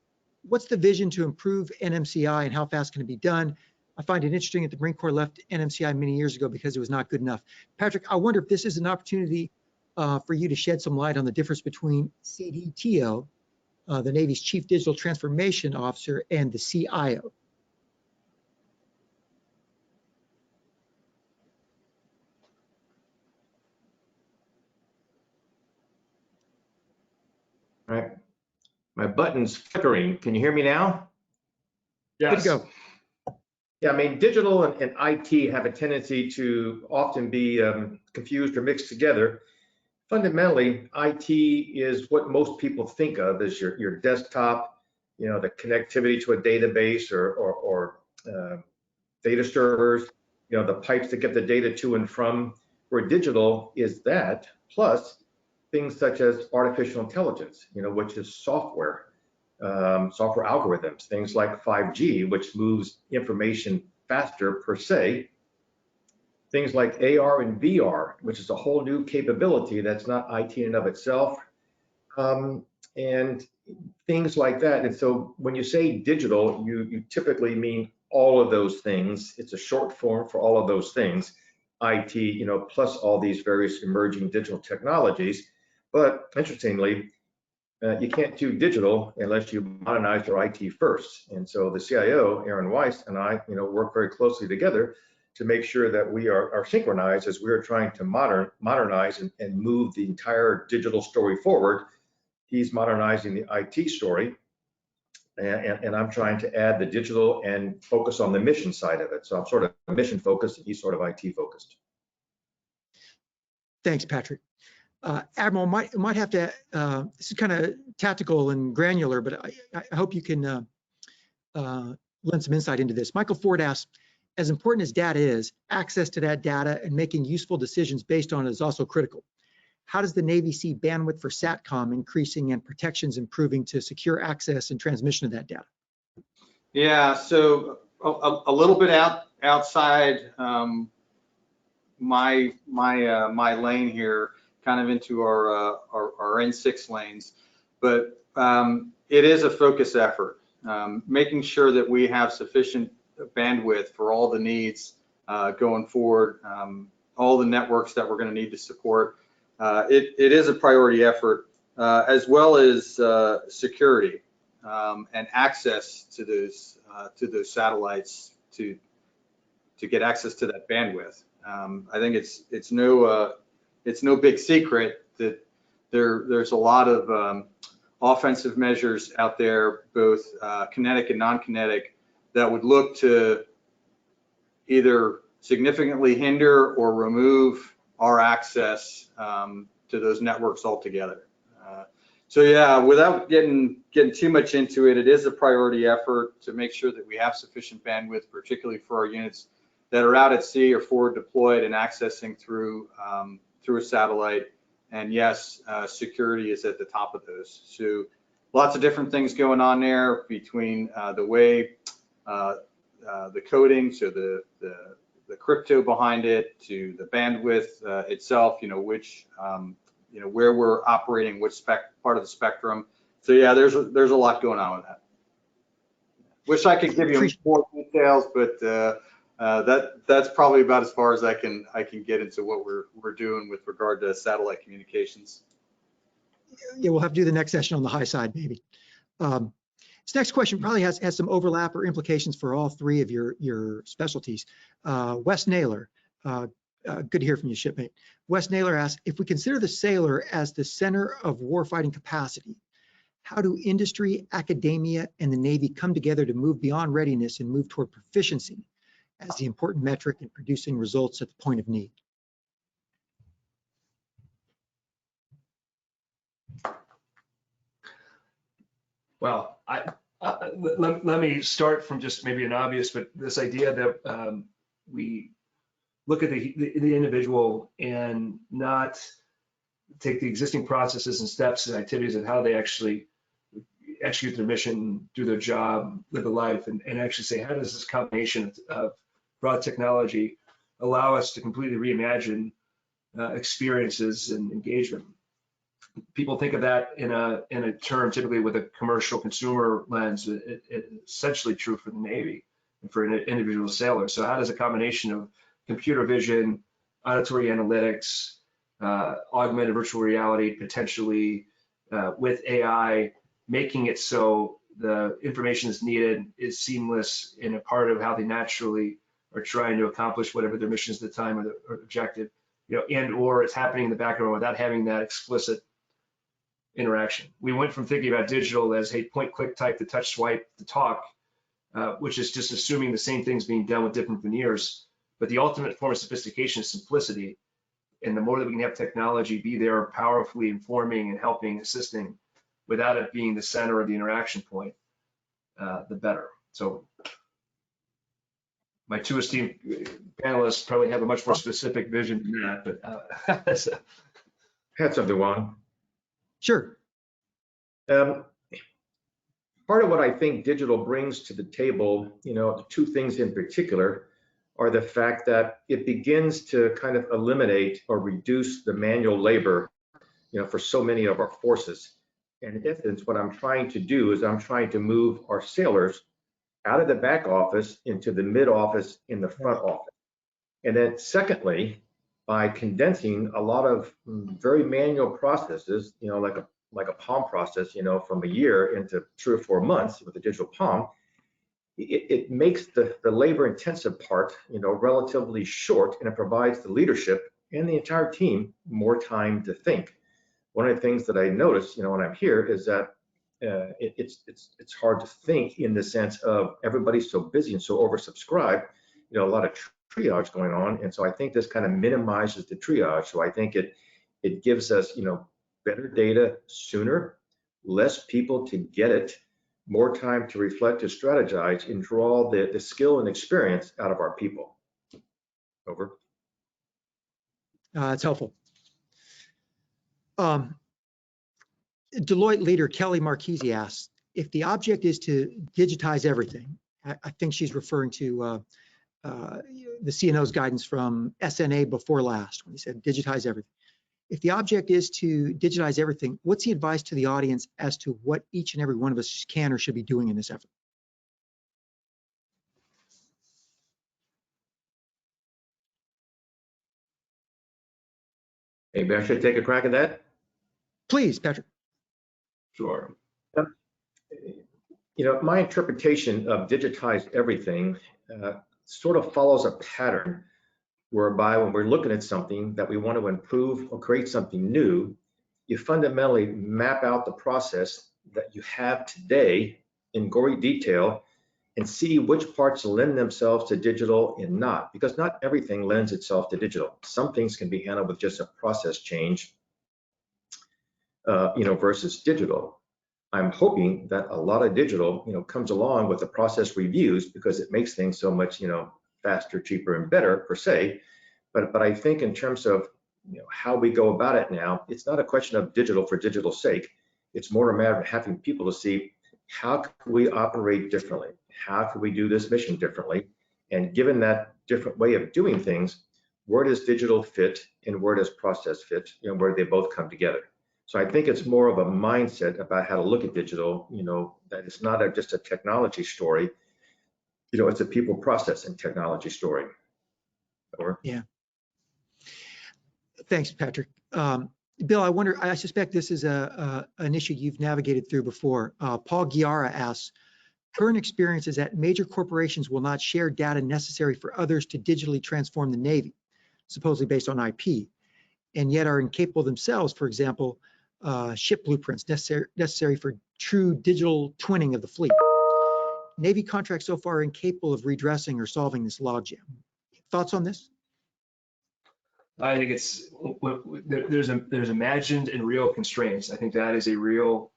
S2: what's the vision to improve NMCI and how fast can it be done? I find it interesting that the Marine Corps left NMCI many years ago because it was not good enough. Patrick, I wonder if this is an opportunity for you to shed some light on the difference between CDTO, the Navy's Chief Digital Transformation Officer, and the CIO.
S3: All right. My button's flickering. Can you hear me now?
S4: Yes.
S2: Good to go.
S3: Yeah, I mean, digital and IT have a tendency to often be confused or mixed together. Fundamentally, IT is what most people think of as your desktop, the connectivity to a database or data servers, the pipes that get the data to and from. Where digital is that, plus things such as artificial intelligence, which is software algorithms, things like 5G, which moves information faster per se, things like AR and VR, which is a whole new capability that's not IT in and of itself, and things like that. And so when you say digital, you typically mean all of those things. It's a short form for all of those things, IT, plus all these various emerging digital technologies. But interestingly, you can't do digital unless you modernize your IT first. And so the CIO, Aaron Weiss, and I, work very closely together to make sure that we are synchronized as we're trying to modernize and move the entire digital story forward. He's modernizing the IT story, and I'm trying to add the digital and focus on the mission side of it. So I'm sort of mission focused, and he's sort of IT focused.
S2: Thanks, Patrick. Admiral, might have to, this is kind of tactical and granular, but I hope you can lend some insight into this. Michael Ford asks, as important as data is, access to that data and making useful decisions based on it is also critical. How does the Navy see bandwidth for Satcom increasing and protections improving to secure access and transmission of that data?
S6: Yeah, so a little bit outside my lane here, kind of into our N6 lanes, but it is a focus effort, making sure that we have sufficient bandwidth for all the needs going forward, all the networks that we're going to need to support. It is a priority effort, as well as security and access to those satellites to get access to that bandwidth. I think it's no big secret that there's a lot of offensive measures out there, both kinetic and non-kinetic, that would look to either significantly hinder or remove our access to those networks altogether. So yeah, without getting too much into it, it is a priority effort to make sure that we have sufficient bandwidth, particularly for our units that are out at sea or forward deployed and accessing through a satellite. And yes, security is at the top of those. So lots of different things going on there, between the way the coding, so the crypto behind it, to the bandwidth itself, which where we're operating, which part of the spectrum. So yeah, there's a lot going on with that. Wish I could give you more details, but that's probably about as far as I can get into what we're doing with regard to satellite communications.
S2: Yeah, we'll have to do the next session on the high side, maybe. This next question probably has some overlap or implications for all three of your specialties. Wes Naylor, good to hear from you, shipmate. Wes Naylor asks, if we consider the sailor as the center of warfighting capacity, how do industry, academia, and the Navy come together to move beyond readiness and move toward proficiency as the important metric in producing results at the point of need?
S4: Well, let me start from just maybe an obvious, but this idea that we look at the individual and not take the existing processes and steps and activities and how they actually execute their mission, do their job, live a life, and actually say, how does this combination of broad technology allow us to completely reimagine experiences and engagement? People think of that in a term typically with a commercial consumer lens. It's essentially true for the Navy and for an individual sailor. So how does a combination of computer vision, auditory analytics, augmented virtual reality, potentially with AI, making it so the information is needed, is seamless, and a part of how they naturally are trying to accomplish whatever their mission is at the time or objective, and or it's happening in the background without having that explicit interaction. We went from thinking about digital as, hey, point, click, type, to touch, swipe, to talk, which is just assuming the same thing's being done with different veneers. But the ultimate form of sophistication is simplicity. And the more that we can have technology be there powerfully informing and helping, assisting, without it being the center of the interaction point, the better. So my two esteemed panelists probably have a much more specific vision than that, but
S3: Had something, Juan.
S2: Sure.
S3: Part of what I think digital brings to the table, two things in particular, are the fact that it begins to kind of eliminate or reduce the manual labor, for so many of our forces. And in essence, what I'm trying to do is I'm trying to move our sailors out of the back office into the mid office in the front office. And then secondly, by condensing a lot of very manual processes, like a POM process, from a year into 3 or 4 months with a digital POM, it makes the labor intensive part, relatively short, and it provides the leadership and the entire team more time to think. One of the things that I notice, when I'm here, is that it's hard to think in the sense of everybody's so busy and so oversubscribed, a lot of triage going on. And so I think this kind of minimizes the triage. So I think it gives us, better data sooner, less people to get it, more time to reflect, to strategize, and draw the skill and experience out of our people. Over.
S2: That's helpful. Deloitte leader Kelly Marchese asks, if the object is to digitize everything, I think she's referring to the CNO's guidance from SNA before last, when he said digitize everything. If the object is to digitize everything, what's the advice to the audience as to what each and every one of us can or should be doing in this effort?
S3: Maybe I should take a crack at that.
S2: Please, Patrick.
S4: sure.
S3: My interpretation of digitize everything sort of follows a pattern whereby when we're looking at something that we want to improve or create something new, you fundamentally map out the process that you have today in gory detail and see which parts lend themselves to digital and not, because not everything lends itself to digital. Some things can be handled with just a process change, versus digital. I'm hoping that a lot of digital, comes along with the process reviews because it makes things so much, faster, cheaper, and better per se. But I think in terms of how we go about it now, it's not a question of digital for digital's sake. It's more a matter of having people to see how can we operate differently? How can we do this mission differently? And given that different way of doing things, where does digital fit and where does process fit, where they both come together? So I think it's more of a mindset about how to look at digital, that it's not just a technology story, it's a people, process, and technology story. Or?
S2: Yeah. Thanks, Patrick. Bill, I suspect this is an issue you've navigated through before. Paul Giara asks, current experience is that major corporations will not share data necessary for others to digitally transform the Navy, supposedly based on IP, and yet are incapable themselves, for example, ship blueprints necessary for true digital twinning of the fleet. Navy contracts so far are incapable of redressing or solving this logjam. Thoughts on this?
S4: I think there's imagined and real constraints. I think that is a real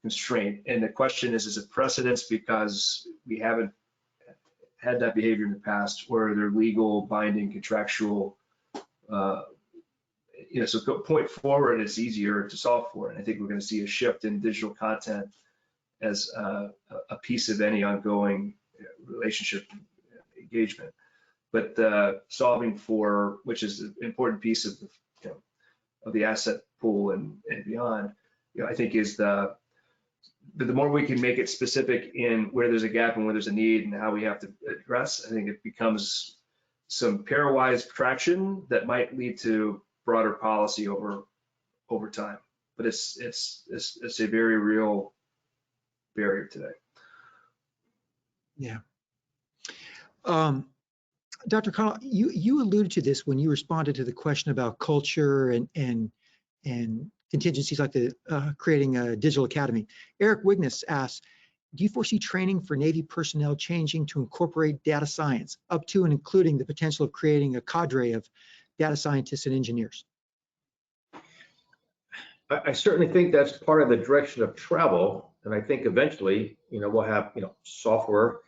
S4: constraint. And the question is it precedence because we haven't had that behavior in the past, or they're legal, binding, contractual, so point forward, it's easier to solve for. And I think we're going to see a shift in digital content as a piece of any ongoing relationship engagement. But solving for, which is an important piece of the asset pool and beyond, I think is the more we can make it specific in where there's a gap and where there's a need and how we have to address, I think it becomes some pairwise traction that might lead to broader policy over time. But it's a very real barrier today.
S2: Yeah. Dr. Connell, you alluded to this when you responded to the question about culture and contingencies like the creating a digital academy. Eric Wigness asks, do you foresee training for Navy personnel changing to incorporate data science, up to and including the potential of creating a cadre of data scientists and engineers?
S3: I certainly think that's part of the direction of travel. And I think eventually, we'll have, software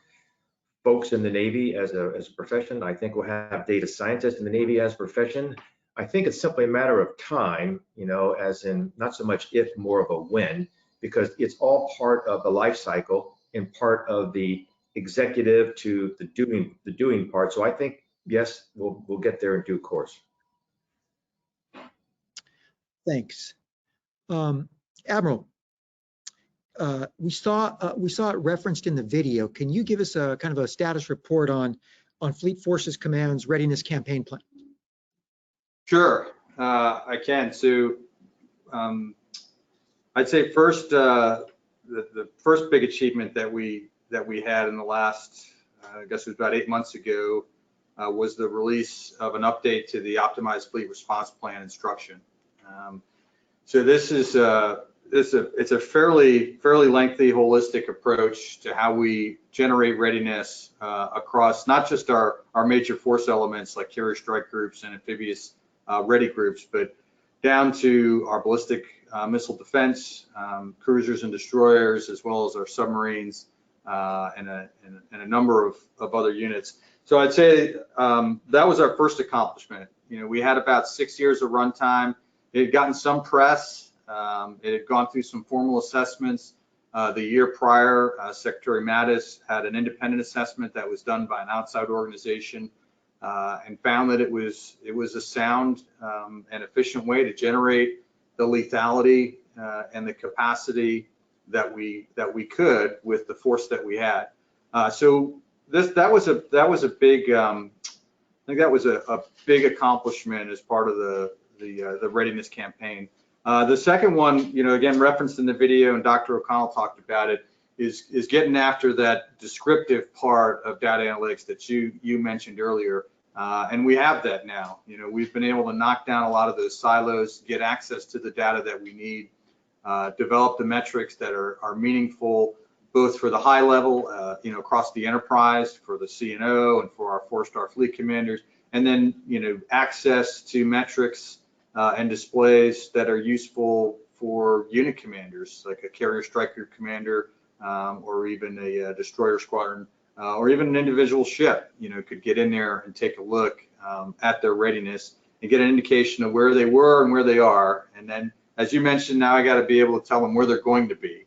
S3: folks in the Navy as a profession. I think we'll have data scientists in the Navy as a profession. I think it's simply a matter of time, as in not so much if, more of a when, because it's all part of the life cycle and part of the executive to the doing part. So I think, yes, we'll get there in due course.
S2: Thanks. Admiral, we saw it referenced in the video. Can you give us a kind of a status report on Fleet Forces Command's Readiness campaign plan?
S6: Sure, I can. So I'd say first, the first big achievement that we had in the last, I guess it was about 8 months ago, was the release of an update to the Optimized Fleet Response Plan instruction. So this is it's a fairly lengthy, holistic approach to how we generate readiness across not just our major force elements like carrier strike groups and amphibious ready groups, but down to our ballistic missile defense, cruisers and destroyers, as well as our submarines and a number of other units. So I'd say that was our first accomplishment. We had about 6 years of runtime. It had gotten some press. It had gone through some formal assessments. The year prior, Secretary Mattis had an independent assessment that was done by an outside organization and found that it was a sound and efficient way to generate the lethality and the capacity that we could with the force that we had. So that was a big I think that was a big accomplishment as part of the readiness campaign. The second one, again, referenced in the video, and Dr. O'Connell talked about it, is getting after that descriptive part of data analytics that you mentioned earlier, And we have that now. We've been able to knock down a lot of those silos, get access to the data that we need, develop the metrics that are meaningful, both for the high level, across the enterprise, for the CNO and for our 4-star fleet commanders, and then, access to metrics and displays that are useful for unit commanders, like a carrier strike group commander, or even a destroyer squadron, or even an individual ship, could get in there and take a look at their readiness and get an indication of where they were and where they are. And then, as you mentioned, now I got to be able to tell them where they're going to be.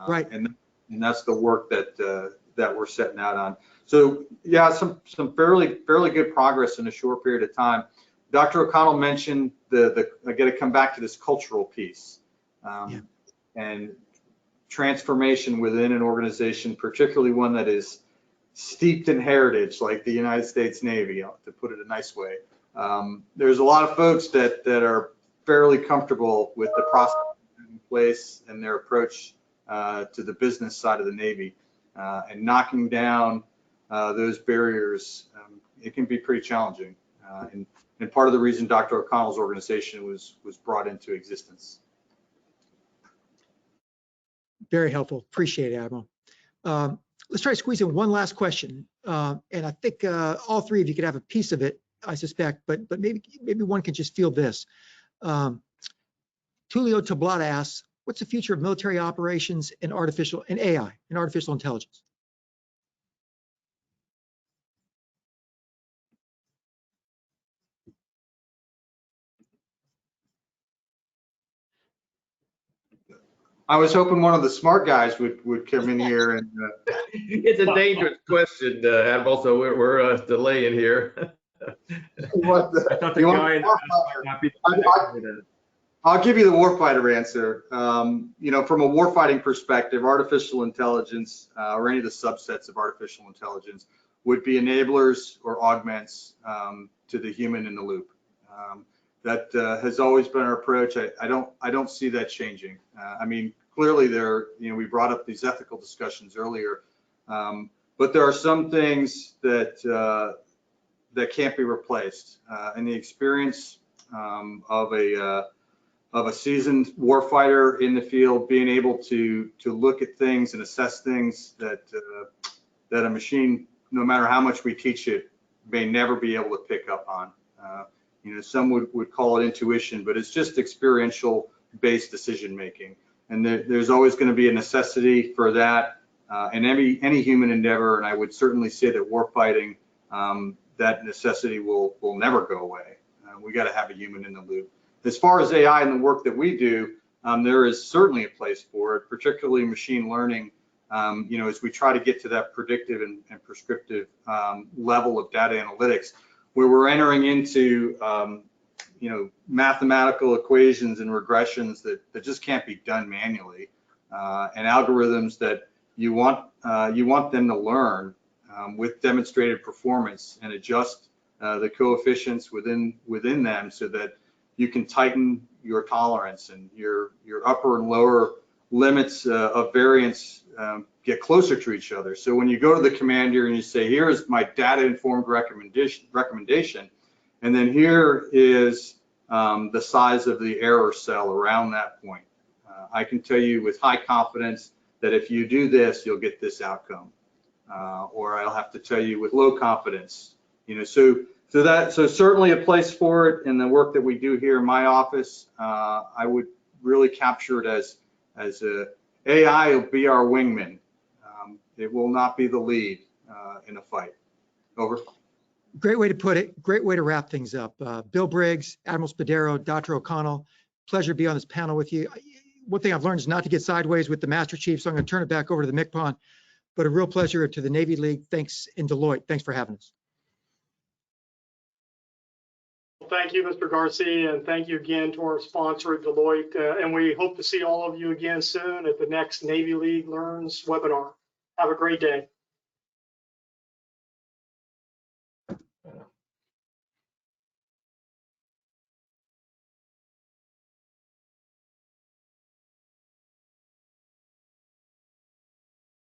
S2: Right.
S6: And that's the work that we're setting out on. So yeah, some fairly good progress in a short period of time. Dr. O'Connell mentioned I got to come back to this cultural piece, and transformation within an organization, particularly one that is steeped in heritage like the United States Navy, to put it a nice way. There's a lot of folks that are fairly comfortable with the process in place and their approach to the business side of the Navy, and knocking down those barriers. It can be pretty challenging, and part of the reason Dr. O'Connell's organization was brought into existence.
S2: Very helpful. Appreciate it, Admiral. Let's try to squeeze in one last question. And I think all three of you could have a piece of it, I suspect, but maybe one can just field this. Tulio Tablata asks, what's the future of military operations and AI and artificial intelligence?
S6: I was hoping one of the smart guys would come in here and.
S3: It's a dangerous question, Admiral, so we're delaying here.
S4: I thought the guy in the might not be
S6: I'll give you the warfighter answer. From a warfighting perspective, artificial intelligence, or any of the subsets of artificial intelligence, would be enablers or augments to the human in the loop. That has always been our approach. I don't see that changing. Clearly we brought up these ethical discussions earlier, but there are some things that can't be replaced. And the experience of a seasoned warfighter in the field, being able to look at things and assess things that a machine, no matter how much we teach it, may never be able to pick up on. Some would call it intuition, but it's just experiential based decision making. And there's always going to be a necessity for that in any human endeavor. And I would certainly say that warfighting, that necessity will never go away. We got to have a human in the loop. As far as AI and the work that we do, there is certainly a place for it, particularly machine learning. As we try to get to that predictive and prescriptive level of data analytics, where we're entering into mathematical equations and regressions that just can't be done manually, and algorithms that you want them to learn with demonstrated performance and adjust the coefficients within them so that you can tighten your tolerance and your upper and lower limits of variance get closer to each other. So when you go to the commander and you say, here's my data-informed recommendation, and then here is the size of the error cell around that point, I can tell you with high confidence that if you do this, you'll get this outcome. Or I'll have to tell you with low confidence, so certainly a place for it in the work that we do here in my office. I would really capture it as AI will be our wingman. It will not be the lead in a fight. Over.
S2: Great way to put it. Great way to wrap things up. Bill Briggs, Admiral Spadero, Dr. O'Connell, pleasure to be on this panel with you. One thing I've learned is not to get sideways with the Master Chief, so I'm going to turn it back over to the MCPON. But a real pleasure to the Navy League. Thanks, and Deloitte. Thanks for having us.
S1: Thank you, Mr. Garcia, and thank you again to our sponsor at Deloitte. And we hope to see all of you again soon at the next Navy League Learns webinar. Have a great day.